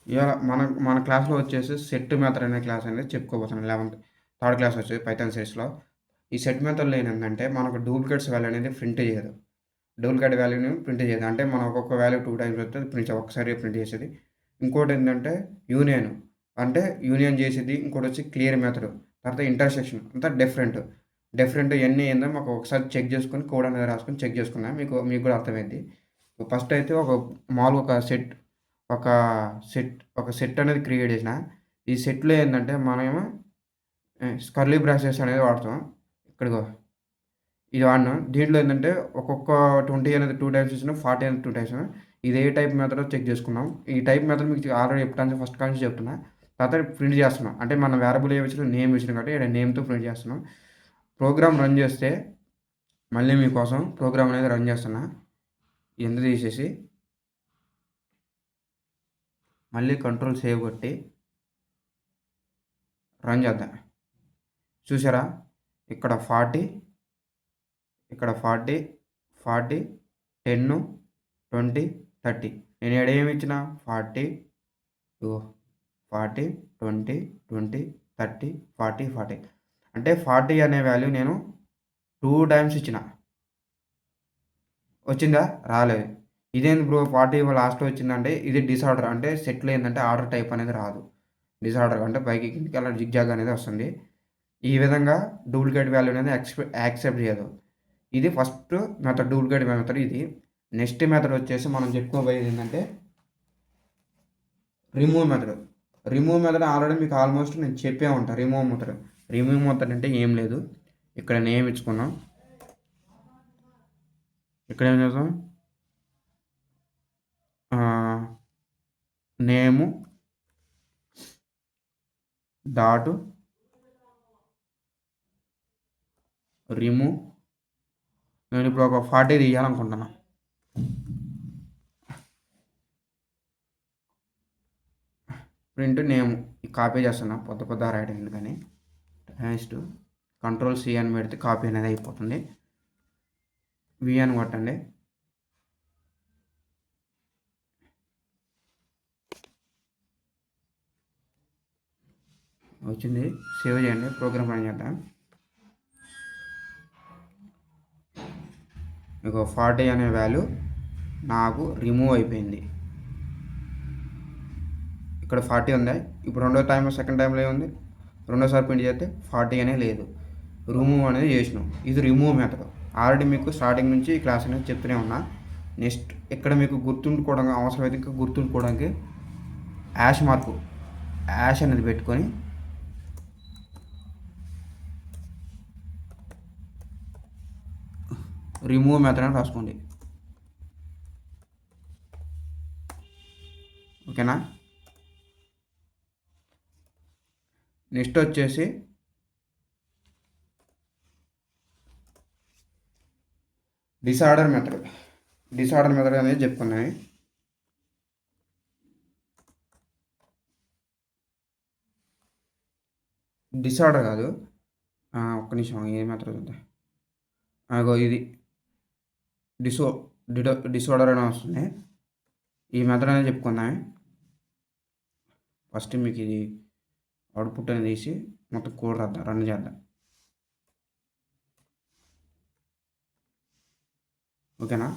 ఇవాళ మన క్లాస్‌లో వచ్చేసి సెట్ మెథడ్ అనే క్లాస్ అనేది చెప్పుకోబోతున్నాం. థర్డ్ క్లాస్ వచ్చేసి పైథాన్ సిరీస్‌లో. ఈ సెట్ మెథడ్‌లో ఏంటంటే మనకు డూప్లికేట్స్ వాల్యూ అనేది ప్రింట్ చేయదు. డూప్లికేట్ వాల్యూని ప్రింట్ చేయదు. అంటే మనం ఒక్కొక్క వాల్యూ 2 టైమ్స్ వస్తే ప్రింట్ ఒక్కసారిగా ప్రింట్ చేసేది. ఇంకోటేంటంటే యూనియన్. అంటే యూనియన్ చేసేది. ఇంకోటొచ్చి క్లియర్ మెథడ్. తర్వాత ఇంటర్సెక్షన్ అంతా డిఫరెంట్. డిఫరెంట్ ఇయన్నీ ఏందో మాకు ఒకసారి చెక్ చేసుకొని కోడ్ అనేది రాసుకొని చెక్ చేసుకున్నా. మీకు కూడా అర్థమైద్ది. ఫస్ట్ అయితే మామూలుగా ఒక ఒక సెట్ అనేది క్రియేట్ చేసిన. ఈ సెట్‌లో ఏందంటే మనమేమో కర్లీ బ్రాసెస్ అనేది వాడతాం. ఇక్కడిగో ఇది వాడినాం. దీంట్లో ఏందంటే ఒక్కొక్క 20 అనేది 2 టైమ్స్ ఇచ్చినాం. 40 అనేది 2 టైమ్స్. ఇది ఏ టైప్ మెథడో చెక్ చేసుకున్నాం. ఈ టైప్ మెథడ్ మీకు ఆల్రెడీ ఫస్ట్ కాడ నుంచి చెప్తున్నా. తర్వాత ప్రింట్ చేస్తున్నాం. అంటే మనం వేరియబుల్ ఏమి ఇచ్చినాం నేమ్ ఇచ్చినాం కాబట్టి ఈడ నేమ్‌తో ప్రింట్ చేస్తున్నాం. ప్రోగ్రామ్ రన్ చేస్తే మళ్ళీ మీకోసం ప్రోగ్రామ్ అనేది రన్ చేస్తున్నా. ఎండ్ తీసేసి మళ్ళీ కంట్రోల్ సేవ్ కొట్టి రన్ చేద్దాం. చూసారా? ఇక్కడ 40 ఇక్కడ 40, 40, 10, 20, 30 నేను ఈడ ఏమి ఇచ్చిన 40 ఇగో 40, 20, 20, 30, 40, 40 అంటే 40 అనే వాల్యూ నేను 2 టైమ్స్ ఇచ్చిన. వచ్చిందా? రాలేదు. ఇదేంది బ్రో 40 లాస్ట్‌లో వచ్చిందంటే ఇది డిసార్డర్. అంటే సెట్‌లో ఏందంటే ఆర్డర్ టైప్ అనేది రాదు. డిసార్డర్ అంటే పైకి కిందకి అలా జిగ్‌జాగ్ అనేది వస్తుంది. ఈ విధంగా డూప్లికేట్ వాల్యూ అనేది యాక్సెప్ట్ చేయదు. ఇది ఫస్ట్ మెథడ్ డూప్లికేట్ మెథడ్ ఇది. నెక్స్ట్ మెథడ్ వచ్చేసి మనం చెప్పుకోబోయేది ఏంటంటే remove method. Remove method already మీకు ఆల్మోస్ట్ నేను చెప్పే ఉంటా. Remove method. రిమూవ్ మెథడ్ అంటే ఏం లేదు. ఇక్కడ నేమ్ ఇచ్చుకున్నాం. ఇక్కడ ఏం చేద్దాం నేము డాట్ రిమూవ్ నేను ఇప్పుడు ఒక 40 తీయాలనుకుంటున్నా. ప్రింట్ నేమ్ కాపీ చేస్తున్నా. పొద్దుగా రాయడం ఎందుకని నెక్స్ట్ కంట్రోల్ సి అని పెడితే కాపీ అనేది అయిపోతుంది. వి అని కొట్టండి. వచ్చింది. సేవ్ చేయండి. ప్రోగ్రామ్ రన్ చేద్దాం. ఇక 40 అనే వాల్యూ నాకు రిమూవ్ అయిపోయింది. ఇక్కడ 40 ఉంది. ఇప్పుడు సెకండ్ టైంలో ఏముంది? రెండోసారి ప్రింట్ చేస్తే 40 అనే లేదు. రిమూవ్ అనేది చేసినాం. ఇది రిమూవ్ మెథడ్. ఆల్రెడీ మీకు స్టార్టింగ్ నుంచి ఈ క్లాస్ అనేది చెప్తూనే ఉన్నా. నెక్స్ట్ ఇక్కడ మీకు గుర్తుంచుకోవడానికి అవసరమైతే ఇంకా గుర్తుంచుకోవడానికి యాష్ అనేది పెట్టుకొని రిమూవ్ మెథడ్ అని రాసుకోండి. ఓకేనా? నెక్స్ట్ వచ్చేసి డిసార్డర్ మెథడ్ అనేది చెప్పుకున్నాయి. డిసార్డర్ కాదు. ఒక్క నిమిషం ఏ మెథడ్ చూద్దాం. అగో ఇది డిసార్డర్ అని వస్తుంది. ఈ మెథడ్ అనేది చెప్పుకుందాం. ఫస్ట్ మీకు ఇది అవుట్పుట్ అనేది తీసి మొత్తం కోడ్ రన్ చేద్దాం. ఓకేనా?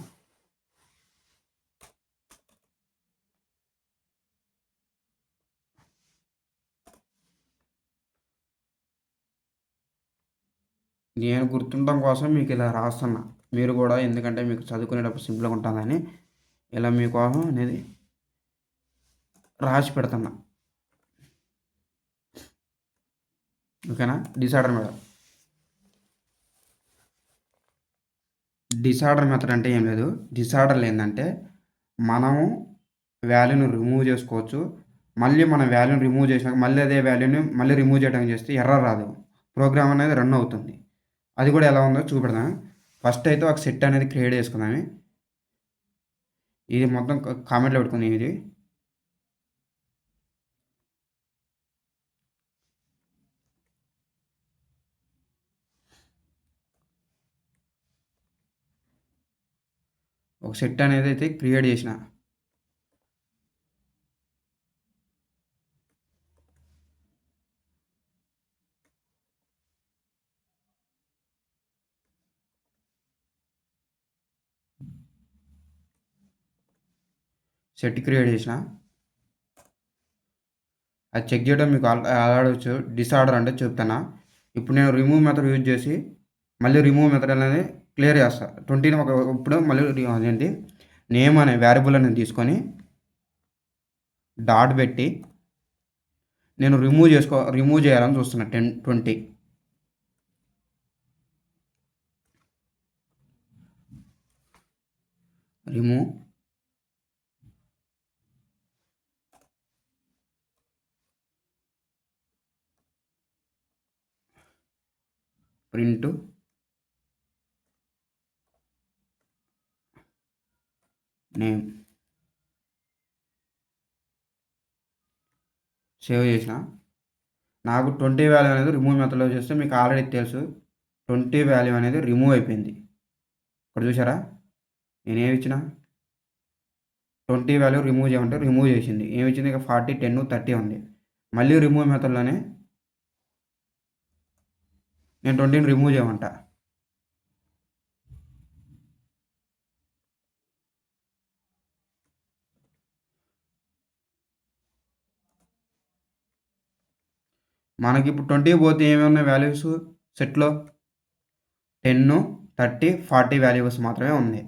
నేను గుర్తుండడం కోసం మీకు ఇలా రాస్తున్నా. మీరు కూడా ఎందుకంటే మీకు చదువుకునేటప్పుడు సింపుల్గా ఉంటుందని ఇలా మీకోసం అనేది రాసి పెడుతున్నా. ఓకేనా? డిసార్డర్ మెథడ్ అంటే ఏం లేదు. డిసార్డర్లు ఏంటంటే మనము వాల్యూని రిమూవ్ చేసుకోవచ్చు. మళ్ళీ మనం వాల్యూని రిమూవ్ చేసినాక మళ్ళీ అదే వాల్యూని మళ్ళీ రిమూవ్ చేయడానికి చేస్తే ఎర్రర్ రాదు. ప్రోగ్రామ్ అనేది రన్ అవుతుంది. అది కూడా ఎలా ఉందో చూపెడదాం. ఫస్ట్ అయితే ఒక సెట్ అనేది క్రియేట్ చేసుకుందాం. ఇది మొత్తం కామెంట్లో పెట్టుకుందాం. ఇది ఒక సెట్ అనేది అయితే క్రియేట్ చేసిన. సెట్ క్రియేట్ చేసిన. అది చెక్ చేయడం మీకు అడగొచ్చు. డిసార్డర్ అంటే చెప్తాను. ఇప్పుడు నేను రిమూవ్ మెథడ్ యూజ్ చేసి మళ్ళీ రిమూవ్ మెథడ్ అనేది క్లియర్ చేస్తా. 20ని ఇప్పుడు మళ్ళీ అదేంటి నేమ్ అనే వేరియబుల్ అనేది తీసుకొని డాట్ పెట్టి నేను రిమూవ్ చేయాలని చూస్తున్నా 20 రిమూవ్ ప్రింట్ నేమ్ సేవ్ చేసిన. నాకు 20 వాల్యూ అనేది రిమూవ్ మెథడ్లో చేస్తే మీకు ఆల్రెడీ తెలుసు 20 వాల్యూ అనేది రిమూవ్ అయిపోయింది. ఇక్కడ చూసారా నేనేమి ఇచ్చిన 20 వాల్యూ రిమూవ్ చేయమంటే రిమూవ్ చేసింది. ఏమి ఇచ్చింది ఇక 40, 10, 30 ఉంది. మళ్ళీ రిమూవ్ మెథడ్లోనే నేను 20ని రిమూవ్ చేయమంట. మనకి ఇప్పుడు 20 పోతే ఏమేమి ఉన్నాయి వాల్యూస్ సెట్లో 10, 30, 40 వాల్యూస్ మాత్రమే ఉంది.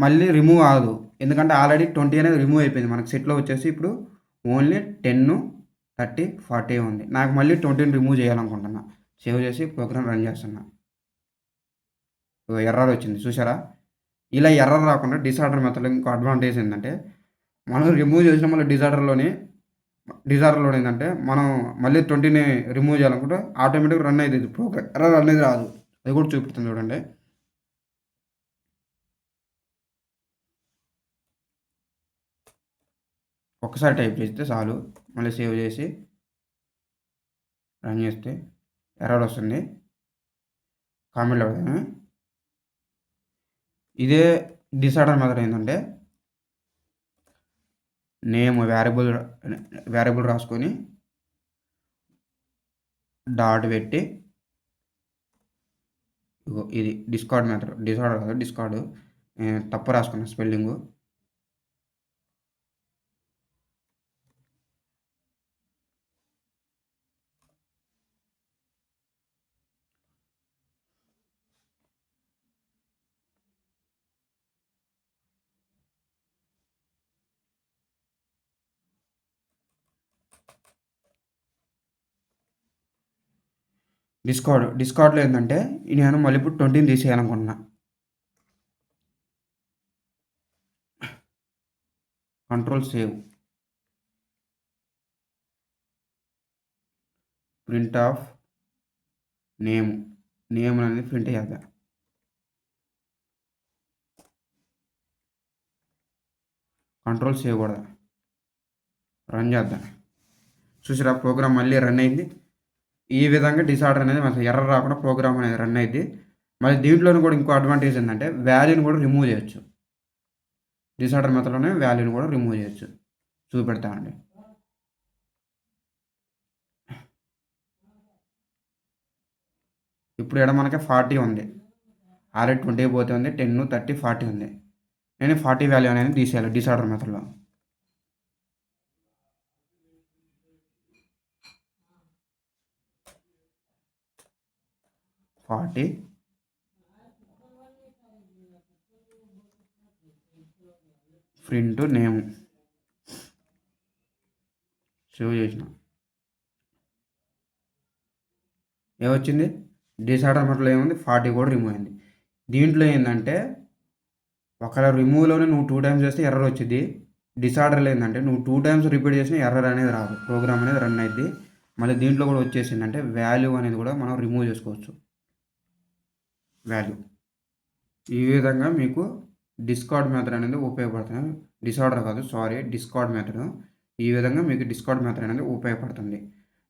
మళ్ళీ రిమూవ్ అవ్వదు ఎందుకంటే ఆల్రెడీ 20 అనేది రిమూవ్ అయిపోయింది. మనకి సెట్లో వచ్చేసి ఇప్పుడు ఓన్లీ 10, 30, 40 ఉంది. నాకు మళ్ళీ 20ని రిమూవ్ చేయాలనుకుంటున్నా. సేవ్ చేసి ప్రోగ్రామ్ రన్ చేస్తున్నా. ఎర్రర్ వచ్చింది చూసారా. ఇలా ఎర్రర్ రాకుండా డిసార్డర్ మెథడ్లో ఇంకో అడ్వాంటేజ్ ఏంటంటే మనం రిమూవ్ చేసిన మళ్ళీ డిజార్డర్లో ఏంటంటే మనం మళ్ళీ 20ని రిమూవ్ చేయాలనుకుంటే ఆటోమేటిక్గా రన్ అయ్యేది ప్రోగ్రామ్. ఎర్రర్ అనేది రాదు. అది కూడా చూపిస్తుంది చూడండి. ఒక్కసారి టైప్ చేస్తే చాలు. మళ్ళీ సేవ్ చేసి రన్ చేస్తే ఎర్రర్ వస్తుంది. కామెంట్లో పెడతాను. ఇదే డిసార్డర్ మెథడ్ ఏంటంటే నేమ్ వేరియబుల్ రాసుకొని డాట్ పెట్టి ఇది డిస్కార్డ్ మెథడ్. డిసార్డర్ కదా డిస్కార్డ్ తప్పు రాసుకున్నా స్పెల్లింగు. డిస్కార్డ్లో ఏంటంటే నేను మళ్ళీ ఇప్పుడు 20ని తీసేయాలనుకుంటున్నా. Control save print of name అనేది ప్రింట్ చేద్దాం. కంట్రోల్ సేవ్ కూడా రన్ చేద్దాం. చూసారా ప్రోగ్రామ్ మళ్ళీ రన్ అయింది. ఈ విధంగా డిసార్డర్ అనేది మనకి ఎర్రర్ రాకుండా ప్రోగ్రామ్ అనేది రన్ అయింది. మళ్ళీ దీంట్లోనూ కూడా ఇంకో అడ్వాంటేజ్ ఏంటంటే వాల్యూని కూడా రిమూవ్ చేయొచ్చు. డిసార్డర్ మెథడ్లోనే వాల్యూని కూడా రిమూవ్ చేయొచ్చు. చూపెడతామండి. ఇప్పుడు ఇక్కడ మనకి 40 ఉంది. ఆల్రెడీ 20 పోతే ఉంది. 10, 30, 40 ఉంది. నేను 40 వాల్యూ అనేది తీసేయాలి డిసార్డర్ మెథడ్లో. ప్రింట్ నేమ్ సేవ్ చేసిన. ఏమొచ్చింది డిసార్డర్ మెథడ్లో ఏముంది 40 కూడా రిమూవ్ అయింది. దీంట్లో ఏంటంటే ఒకవేళ రిమూవ్లోనే నువ్వు 2 టైమ్స్ చేస్తే ఎర్రర్ వచ్చింది. డిసార్డర్లో ఏంటంటే నువ్వు 2 టైమ్స్ రిపీట్ చేసిన ఎర్రర్ అనేది రాదు. ప్రోగ్రామ్ అనేది రన్ అయింది. మళ్ళీ దీంట్లో కూడా వచ్చేసిందంటే వాల్యూ అనేది కూడా మనం రిమూవ్ చేసుకోవచ్చు. వాల్యూ ఈ విధంగా మీకు డిస్కార్డ్ మెథడ్ అనేది ఉపయోగపడుతుంది. డిస్కార్డ్ మెథడ్ ఈ విధంగా మీకు డిస్కార్డ్ మెథడ్ అనేది ఉపయోగపడుతుంది.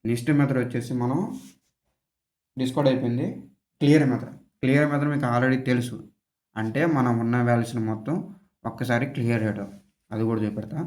నెక్స్ట్ మెథడ్ వచ్చేసి మనం డిస్కార్డ్ అయిపోయింది. క్లియర్ మెథడ్ మీకు ఆల్రెడీ తెలుసు. అంటే మనం ఉన్న వాల్యూస్ని మొత్తం ఒక్కసారి క్లియర్ చేయడం. అది కూడా చూపెడతా.